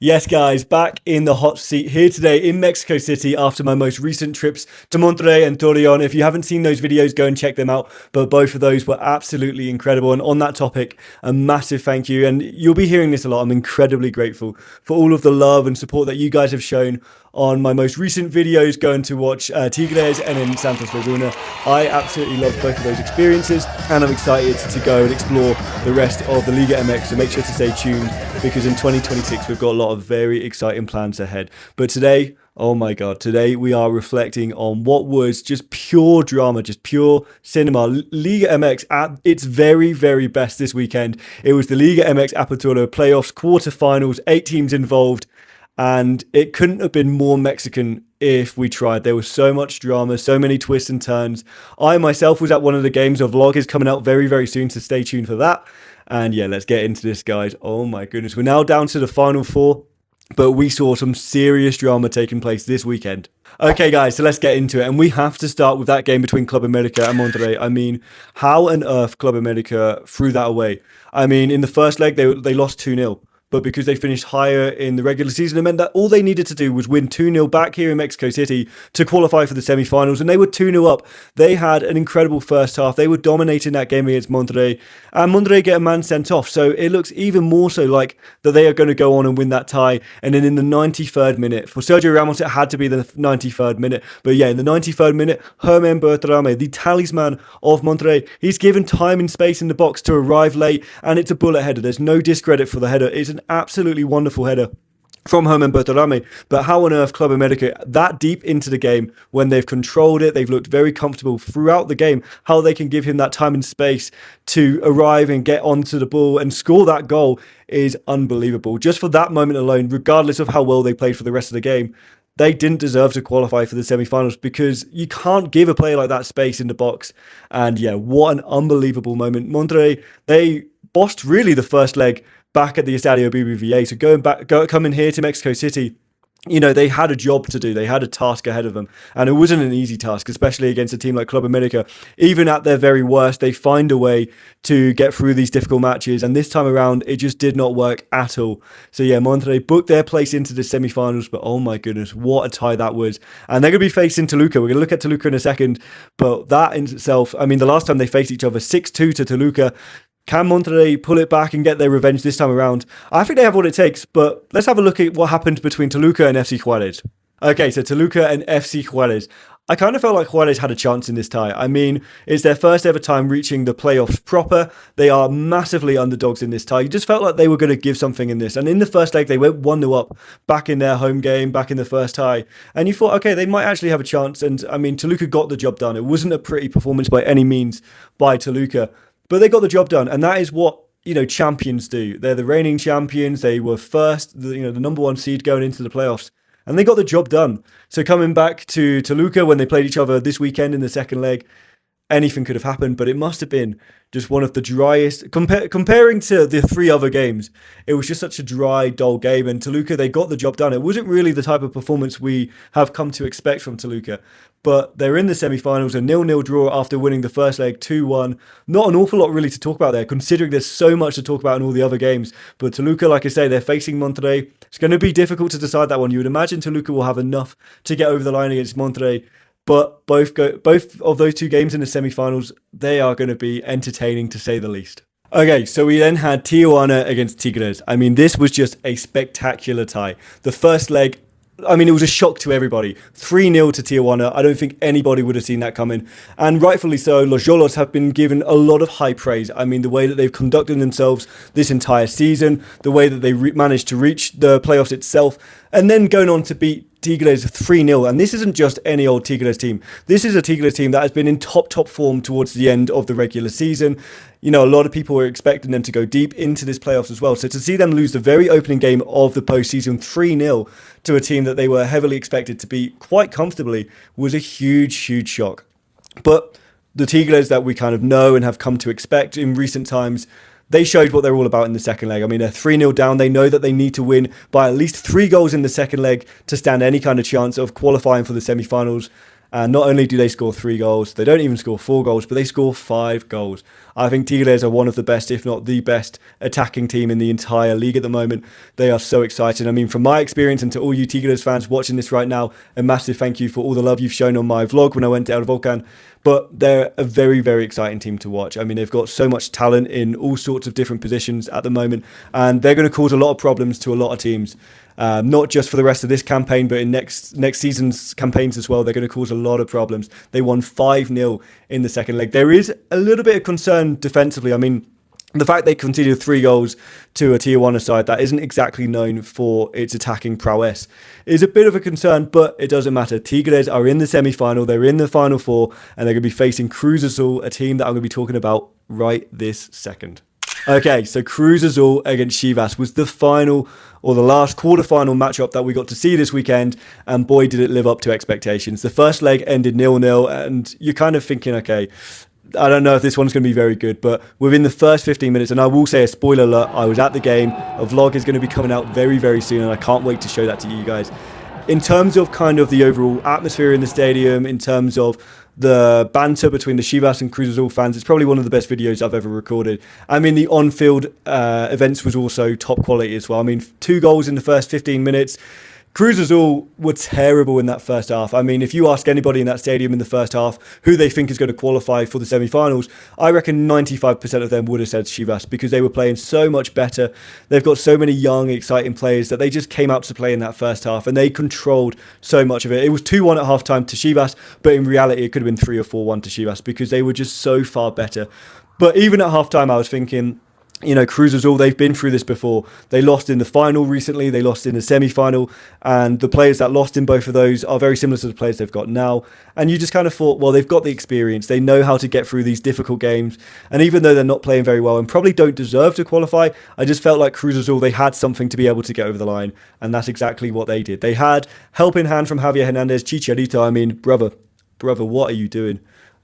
Yes, guys, back in the hot seat here today in Mexico City after my most recent trips to Monterrey and Torreon. If you haven't seen those videos, go and check them out. But both of those were absolutely incredible. And on that topic, a massive thank you. And you'll be hearing this a lot. I'm incredibly grateful for all of the love and support that you guys have shown on my most recent videos, going to watch Tigres and in Santos Laguna. I absolutely loved both of those experiences, and I'm excited to go and explore the rest of the Liga MX, so make sure to stay tuned because in 2026 we've got a lot of very exciting plans ahead. But today, oh my god, today we are reflecting on what was just pure drama, just pure cinema. Liga MX at its very, very best this weekend. It was the Liga MX Apertura playoffs, quarterfinals, 8 teams involved. And it couldn't have been more Mexican if we tried. There was so much drama, so many twists and turns. I myself was at one of the games. A vlog is coming out very, very soon, so stay tuned for that. And yeah, let's get into this, guys. Oh my goodness. We're now down to the final 4, but we saw some serious drama taking place this weekend. Okay, guys, so let's get into it. And we have to start with that game between Club America and Monterrey. I mean, how on earth Club America threw that away? I mean, in the first leg, they lost 2-0. But because they finished higher in the regular season, it meant that all they needed to do was win 2-0 back here in Mexico City to qualify for the semi-finals, and they were 2-0 up. They had an incredible first half. They were dominating that game against Monterrey, and Monterrey get a man sent off, so it looks even more so like that they are going to go on and win that tie. And then in the 93rd minute, for Sergio Ramos, it had to be the 93rd minute, but yeah, in the 93rd minute, Germán Berterame, the talisman of Monterrey, he's given time and space in the box to arrive late, and it's a bullet header. There's no discredit for the header. It's an absolutely wonderful header from Germán Berterame. But how on earth Club America that deep into the game, when they've controlled it, they've looked very comfortable throughout the game, how they can give him that time and space to arrive and get onto the ball and score that goal is unbelievable. Just for that moment alone, regardless of how well they played for the rest of the game, they didn't deserve to qualify for the semi-finals, because you can't give a player like that space in the box. And yeah, what an unbelievable moment. Monterrey, they bossed really the first leg back at the Estadio BBVA. So coming here to Mexico City, you know, they had a job to do. They had a task ahead of them. And it wasn't an easy task, especially against a team like Club America. Even at their very worst, they find a way to get through these difficult matches. And this time around, it just did not work at all. So yeah, Monterrey booked their place into the semi-finals. But oh my goodness, what a tie that was. And they're going to be facing Toluca. We're going to look at Toluca in a second. But that in itself, I mean, the last time they faced each other, 6-2 to Toluca. Can Monterrey pull it back and get their revenge this time around? I think they have what it takes, but let's have a look at what happened between Toluca and FC Juarez. Okay, so Toluca and FC Juarez. I kind of felt like Juarez had a chance in this tie. I mean, it's their first ever time reaching the playoffs proper. They are massively underdogs in this tie. You just felt like they were going to give something in this. And in the first leg, they went 1-0 up back in their home game, back in the first tie. And you thought, okay, they might actually have a chance. And I mean, Toluca got the job done. It wasn't a pretty performance by any means by Toluca. But they got the job done, and that is what, you know, champions do. They're the reigning champions. They were first, the number 1 seed going into the playoffs, and they got the job done. So coming back to Toluca when they played each other this weekend in the second leg, anything could have happened, but it must have been just one of the driest. Comparing to the 3 other games, it was just such a dry, dull game. And Toluca, they got the job done. It wasn't really the type of performance we have come to expect from Toluca. But they're in the semi-finals, a 0-0 draw after winning the first leg 2-1. Not an awful lot really to talk about there, considering there's so much to talk about in all the other games. But Toluca, like I say, they're facing Monterrey. It's going to be difficult to decide that one. You would imagine Toluca will have enough to get over the line against Monterrey. But both of those 2 games in the semi-finals, they are going to be entertaining to say the least. Okay, so we then had Tijuana against Tigres. I mean, this was just a spectacular tie. The first leg, I mean, it was a shock to everybody. 3-0 to Tijuana. I don't think anybody would have seen that coming. And rightfully so, Los Xolos have been given a lot of high praise. I mean, the way that they've conducted themselves this entire season, the way that they managed to reach the playoffs itself, and then going on to beat Tigres 3-0, and this isn't just any old Tigres team. This is a Tigres team that has been in top form towards the end of the regular season. You know, a lot of people were expecting them to go deep into this playoffs as well. So to see them lose the very opening game of the postseason 3-0 to a team that they were heavily expected to beat quite comfortably was a huge, huge shock. But the Tigres that we kind of know and have come to expect in recent times, they showed what they're all about in the second leg. I mean, they're 3-0 down. They know that they need to win by at least 3 goals in the second leg to stand any kind of chance of qualifying for the semi-finals. And not only do they score 3 goals, they don't even score 4 goals, but they score 5 goals. I think Tigres are one of the best, if not the best, attacking team in the entire league at the moment. They are so exciting. I mean, from my experience, and to all you Tigres fans watching this right now, a massive thank you for all the love you've shown on my vlog when I went to El Volcan. But they're a very, very exciting team to watch. I mean, they've got so much talent in all sorts of different positions at the moment, and they're going to cause a lot of problems to a lot of teams. Not just for the rest of this campaign, but in next season's campaigns as well. They're going to cause a lot of problems. They won 5-0 in the second leg. There is a little bit of concern defensively. I mean, the fact they conceded 3 goals to a Tier 1 side that isn't exactly known for its attacking prowess is a bit of a concern, but it doesn't matter. Tigres are in the semi-final, they're in the Final Four, and they're going to be facing Cruz Azul, a team that I'm going to be talking about right this second. Okay, so Cruz Azul against Chivas was the final, or the last quarterfinal matchup that we got to see this weekend, and boy did it live up to expectations. The first leg ended 0-0, and you're kind of thinking, okay, I don't know if this one's going to be very good, but within the first 15 minutes, and I will say a spoiler alert, I was at the game. A vlog is going to be coming out very, very soon, and I can't wait to show that to you guys. In terms of kind of the overall atmosphere in the stadium, in terms of the banter between the Chivas and Cruz Azul fans, it's probably one of the best videos I've ever recorded. I mean, the on-field events was also top quality as well. I mean, 2 goals in the first 15 minutes. Cruz Azul were terrible in that first half. I mean, if you ask anybody in that stadium in the first half who they think is going to qualify for the semi-finals, I reckon 95% of them would have said Chivas, because they were playing so much better. They've got so many young, exciting players that they just came out to play in that first half, and they controlled so much of it. It was 2-1 at half-time to Chivas, but in reality it could have been 3 or 4-1 to Chivas, because they were just so far better. But even at half-time I was thinking, you know, Cruz Azul, they've been through this before. They lost in the final recently. They lost in the semi-final. And the players that lost in both of those are very similar to the players they've got now. And you just kind of thought, well, they've got the experience. They know how to get through these difficult games. And even though they're not playing very well and probably don't deserve to qualify, I just felt like Cruz Azul, they had something to be able to get over the line. And that's exactly what they did. They had help in hand from Javier Hernandez, Chicharito. I mean, brother, what are you doing?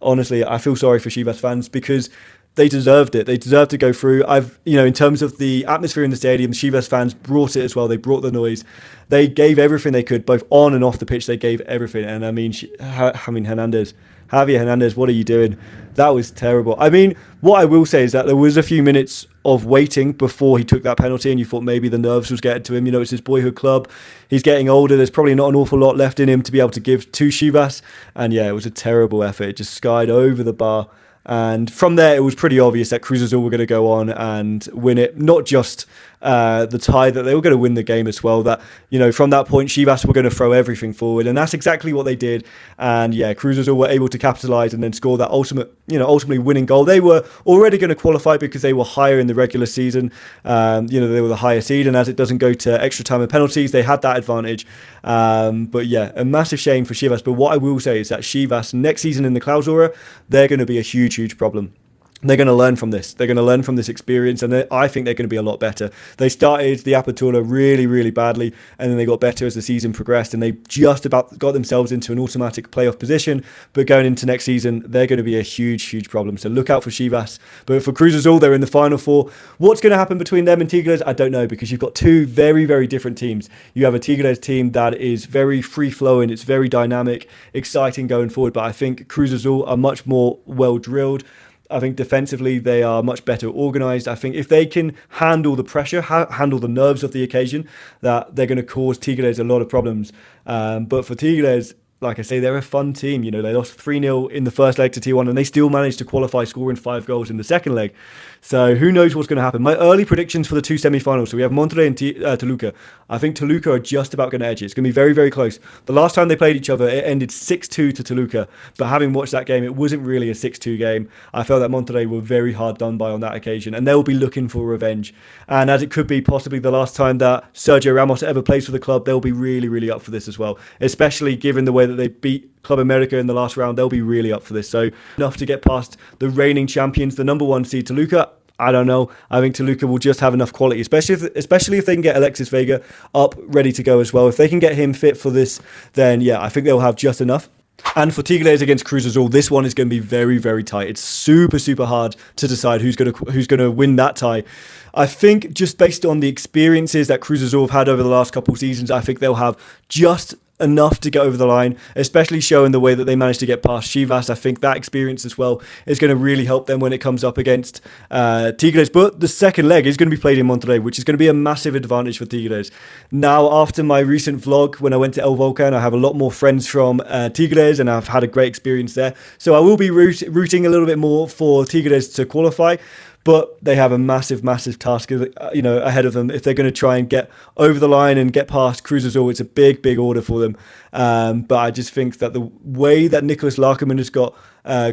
Honestly, I feel sorry for Chivas fans, because they deserved it. They deserved to go through. In terms of the atmosphere in the stadium, Chivas fans brought it as well. They brought the noise. They gave everything they could, both on and off the pitch. They gave everything. And I mean, Javier Hernandez, what are you doing? That was terrible. I mean, what I will say is that there was a few minutes of waiting before he took that penalty, and you thought maybe the nerves was getting to him. You know, it's his boyhood club. He's getting older. There's probably not an awful lot left in him to be able to give to Chivas. And yeah, it was a terrible effort. It just skied over the bar. And from there, it was pretty obvious that Cruz Azul were going to go on and win it. Not just the tie, that they were going to win the game as well. That, you know, from that point, Chivas were going to throw everything forward. And that's exactly what they did. And yeah, Cruz Azul were able to capitalise and then score that ultimately winning goal. They were already going to qualify because they were higher in the regular season. They were the higher seed. And as it doesn't go to extra time and penalties, they had that advantage. But yeah, a massive shame for Chivas. But what I will say is that Chivas next season in the Clausura, they're going to be a huge problem. They're going to learn from this. They're going to learn from this experience, and I think they're going to be a lot better. They started the Apertura really, really badly, and then they got better as the season progressed, and they just about got themselves into an automatic playoff position. But going into next season, they're going to be a huge problem. So look out for Chivas. But for Cruz Azul, they're in the Final Four. What's going to happen between them and Tigres? I don't know, because you've got 2 very, very different teams. You have a Tigres team that is very free-flowing. It's very dynamic, exciting going forward. But I think Cruz Azul are much more well-drilled. I think defensively they are much better organised. I think if they can handle the pressure, handle the nerves of the occasion, that they're going to cause Tigres a lot of problems. But for Tigres, like I say, they're a fun team. You know, they lost 3-0 in the first leg to T1, and they still managed to qualify, scoring 5 goals in the second leg. So who knows what's going to happen. My early predictions for the 2 semi-finals. So we have Monterrey and Toluca. I think Toluca are just about going to edge it. It's going to be very, very close. The last time they played each other, it ended 6-2 to Toluca. But having watched that game, it wasn't really a 6-2 game. I felt that Monterrey were very hard done by on that occasion, and they'll be looking for revenge. And as it could be possibly the last time that Sergio Ramos ever plays for the club, they'll be really, really up for this as well. Especially given the way that they beat Club América in the last round, they'll be really up for this. So enough to get past the reigning champions, the number 1 seed Toluca. I don't know. I think Toluca will just have enough quality, especially if they can get Alexis Vega up, ready to go as well. If they can get him fit for this, then yeah, I think they'll have just enough. And for Tigres against Cruz Azul, this one is going to be very, very tight. It's super hard to decide who's going to win that tie. I think just based on the experiences that Cruz Azul have had over the last couple of seasons, I think they'll have just enough to get over the line, especially showing the way that they managed to get past Chivas. I think that experience as well is going to really help them when it comes up against Tigres. But the second leg is going to be played in Monterrey, which is going to be a massive advantage for Tigres. Now, after my recent vlog, when I went to El Volcan, I have a lot more friends from Tigres, and I've had a great experience there. So I will be rooting a little bit more for Tigres to qualify. But they have a massive, massive task, ahead of them if they're going to try and get over the line and get past Cruz Azul. It's a big, big order for them. But I just think that the way that Nicholas Larkerman has got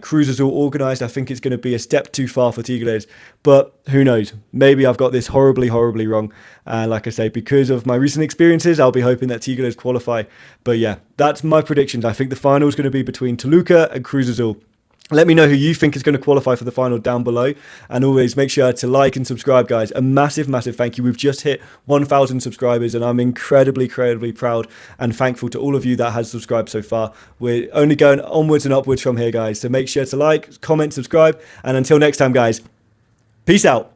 Cruz Azul organised, I think it's going to be a step too far for Tigres. But who knows? Maybe I've got this horribly, horribly wrong. Like I say, because of my recent experiences, I'll be hoping that Tigres qualify. But yeah, that's my predictions. I think the final is going to be between Toluca and Cruz Azul. Let me know who you think is going to qualify for the final down below. And always make sure to like and subscribe, guys. A massive, massive thank you. We've just hit 1,000 subscribers and I'm incredibly, incredibly proud and thankful to all of you that has subscribed so far. We're only going onwards and upwards from here, guys. So make sure to like, comment, subscribe. And until next time, guys, peace out.